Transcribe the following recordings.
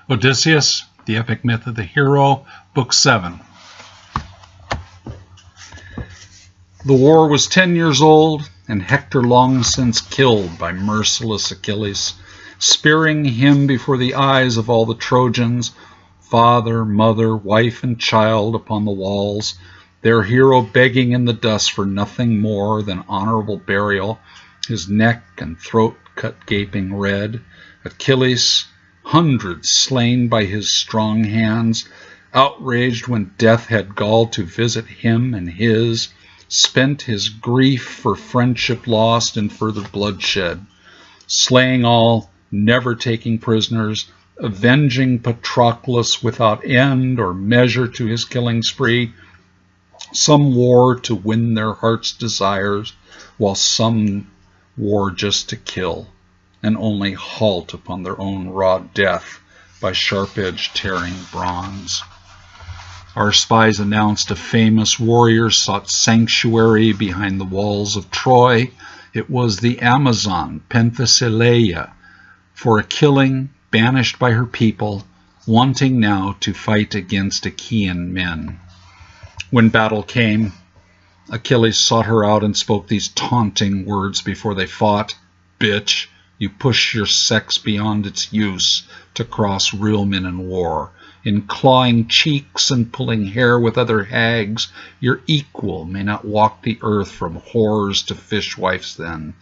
Odysseus-The Epic Myth of the Hero, Book 7. The war was 10 years old, and Hector long since killed by merciless Achilles, spearing him before the eyes of all the Trojans, father, mother, wife, and child upon the walls, their hero begging in the dust for nothing more than honorable burial, his neck and throat cut gaping red. Achilles, hundreds slain by his strong hands, outraged when death had gall to visit him and his, spent his grief for friendship lost in further bloodshed, slaying all, never taking prisoners, avenging Patroclus without end or measure to his killing spree. Some war to win their heart's desires, while some war just to kill, and only halt upon their own raw death by sharp-edged tearing bronze. Our spies announced a famous warrior sought sanctuary behind the walls of Troy. It was the Amazon Penthesilea, for a killing, banished by her people, wanting now to fight against Achaean men. When battle came, Achilles sought her out and spoke these taunting words before they fought. "Bitch, you push your sex beyond its use to cross real men in war. In clawing cheeks and pulling hair with other hags, your equal may not walk the earth from whores to fishwives then.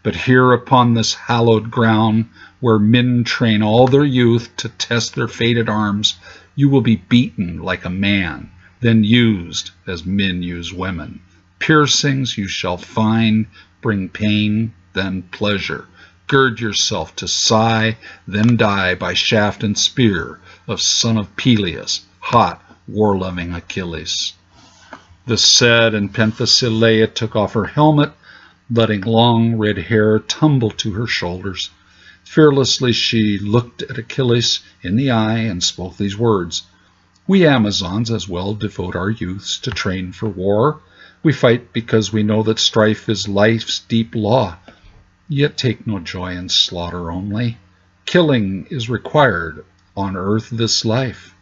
But here upon this hallowed ground, where men train all their youth to test their fated arms, you will be beaten like a man, then used as men use women. Piercings you shall find, bring pain, then pleasure. Gird yourself to sigh, then die by shaft and spear of son of Peleus, hot, war-loving Achilles." This said, and Penthesilea took off her helmet, letting long red hair tumble to her shoulders. Fearlessly she looked at Achilles in the eye and spoke these words: "We Amazons as well devote our youths to train for war. We fight because we know that strife is life's deep law, yet take no joy in slaughter only. Killing is required on earth this life.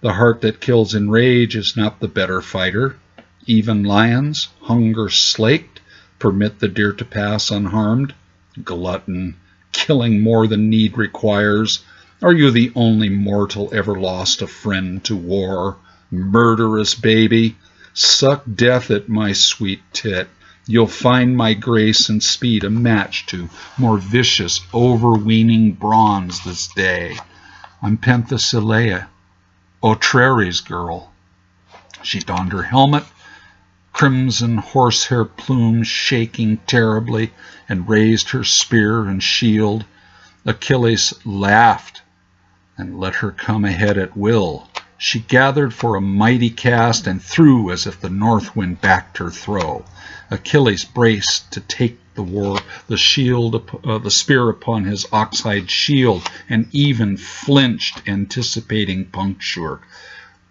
The heart that kills in rage is not the better fighter. Even lions, hunger slaked, permit the deer to pass unharmed. Glutton, killing more than need requires. Are you the only mortal ever lost a friend to war? Murderous baby, suck death at my sweet tit. You'll find my grace and speed a match to more vicious, overweening bronze this day. I'm Penthesilea, Otreres' girl." She donned her helmet, crimson horsehair plume shaking terribly, and raised her spear and shield. Achilles laughed and let her come ahead at will. She gathered for a mighty cast and threw as if the north wind backed her throw. Achilles braced to take the spear upon his oxhide shield, and even flinched, anticipating puncture.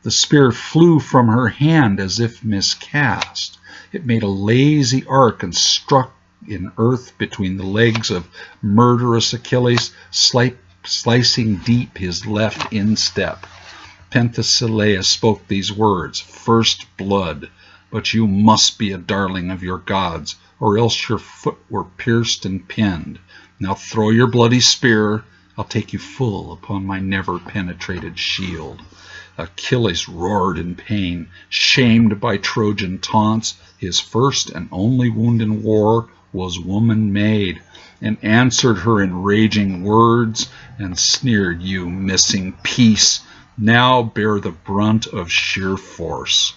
The spear flew from her hand as if miscast. It made a lazy arc and struck in earth between the legs of murderous Achilles, slicing deep his left instep. Penthesilea spoke these words: "First blood, but you must be a darling of your gods, or else your foot were pierced and pinned. Now throw your bloody spear, I'll take you full upon my never-penetrated shield." Achilles roared in pain, shamed by Trojan taunts. His first and only wound in war was woman-made, and answered her in raging words, and sneered, "You missing piece, now bear the brunt of sheer force."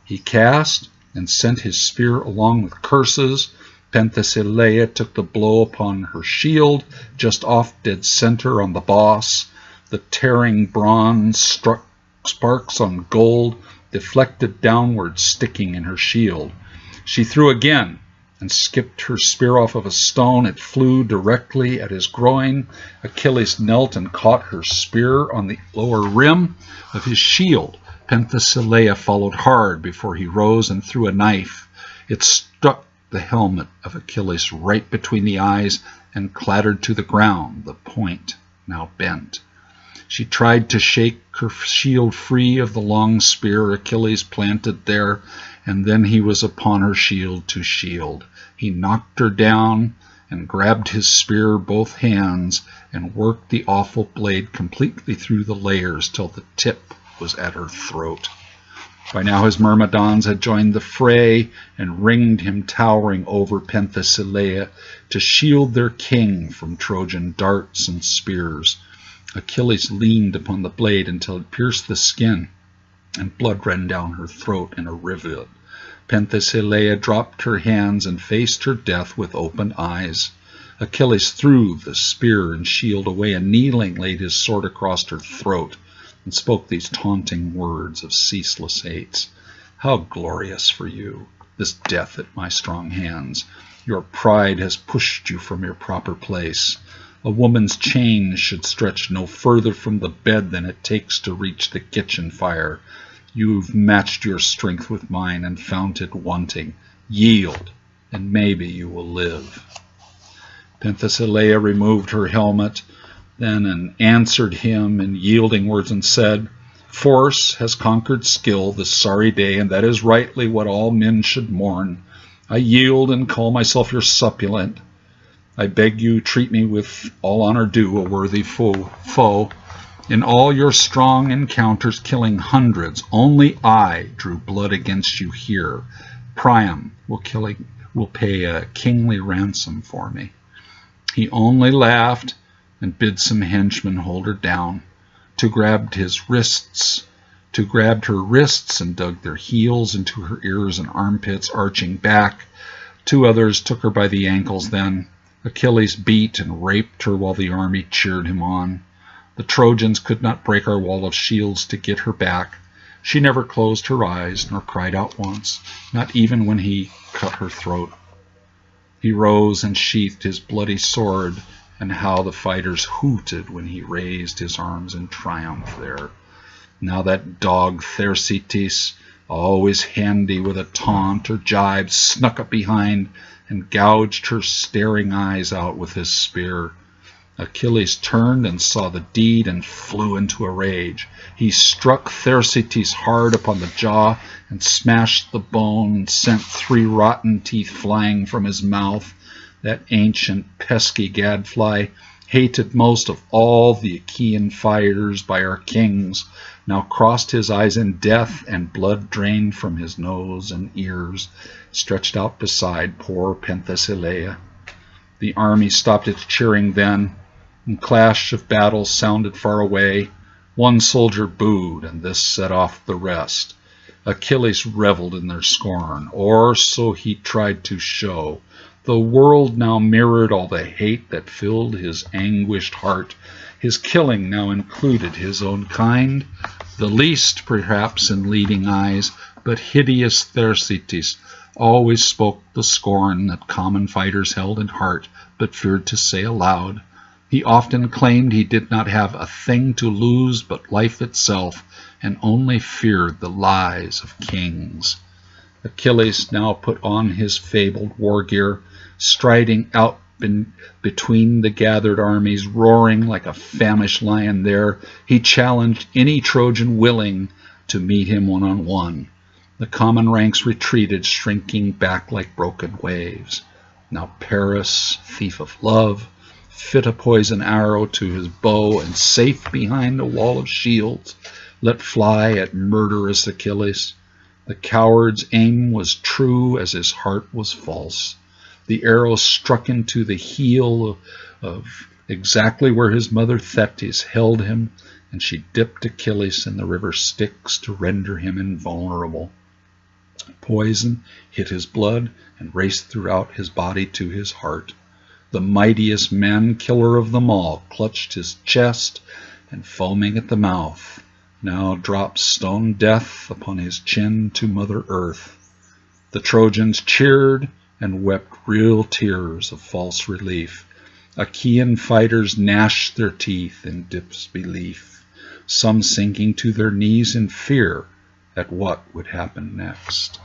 He cast and sent his spear along with curses. Penthesilea took the blow upon her shield, just off dead center on the boss. The tearing bronze struck sparks on gold, deflected downward, sticking in her shield. She threw again and skipped her spear off of a stone. It flew directly at his groin. Achilles knelt and caught her spear on the lower rim of his shield. Penthesilea followed hard before he rose and threw a knife. It struck the helmet of Achilles right between the eyes and clattered to the ground, the point now bent. She tried to shake her shield free of the long spear Achilles planted there, and then he was upon her shield to shield. He knocked her down and grabbed his spear both hands and worked the awful blade completely through the layers till the tip was at her throat. By now his myrmidons had joined the fray and ringed him towering over Penthesilea to shield their king from Trojan darts and spears. Achilles leaned upon the blade until it pierced the skin, and blood ran down her throat in a rivulet. Penthesilea dropped her hands and faced her death with open eyes. Achilles threw the spear and shield away, and kneeling laid his sword across her throat, and spoke these taunting words of ceaseless hates. How glorious for you, this death at my strong hands! Your pride has pushed you from your proper place. A woman's chains should stretch no further from the bed than it takes to reach the kitchen fire. You've matched your strength with mine and found it wanting. Yield, and maybe you will live. Penthesilea removed her helmet, then and answered him in yielding words and said, Force has conquered skill this sorry day, and that is rightly what all men should mourn. I yield and call myself your suppliant. I beg you treat me with all honor due, a worthy foe. In all your strong encounters, killing hundreds, only I drew blood against you here. Priam will pay a kingly ransom for me. He only laughed and bid some henchmen hold her down. Two grabbed her wrists and dug their heels into her ears and armpits, arching back. Two others took her by the ankles then. Achilles beat and raped her while the army cheered him on. The Trojans could not break our wall of shields to get her back. She never closed her eyes nor cried out once, not even when he cut her throat. He rose and sheathed his bloody sword, and how the fighters hooted when he raised his arms in triumph there. Now that dog Thersites, always handy with a taunt or jibe, snuck up behind and gouged her staring eyes out with his spear. Achilles turned and saw the deed and flew into a rage. He struck Thersites hard upon the jaw and smashed the bone and sent 3 rotten teeth flying from his mouth. That ancient pesky gadfly, hated most of all the Achaean fighters by our kings, now crossed his eyes in death, and blood drained from his nose and ears, stretched out beside poor Penthesilea. The army stopped its cheering then, and clash of battles sounded far away. One soldier booed, and this set off the rest. Achilles reveled in their scorn, or so he tried to show. The world now mirrored all the hate that filled his anguished heart. His killing now included his own kind, the least perhaps in leading eyes, but hideous Thersites always spoke the scorn that common fighters held in heart, but feared to say aloud. He often claimed he did not have a thing to lose but life itself, and only feared the lies of kings. Achilles now put on his fabled war gear, striding out between the gathered armies, roaring like a famished lion there. He challenged any Trojan willing to meet him one-on-one. The common ranks retreated, shrinking back like broken waves. Now Paris, thief of love, fit a poison arrow to his bow, and safe behind a wall of shields, let fly at murderous Achilles. The coward's aim was true as his heart was false. The arrow struck into the heel of exactly where his mother Thetis held him, and she dipped Achilles in the river Styx to render him invulnerable. Poison hit his blood and raced throughout his body to his heart. The mightiest man, killer of them all, clutched his chest, and foaming at the mouth, now dropped stone death upon his chin to Mother Earth. The Trojans cheered and wept real tears of false relief. Achaean fighters gnashed their teeth in disbelief, some sinking to their knees in fear at what would happen next.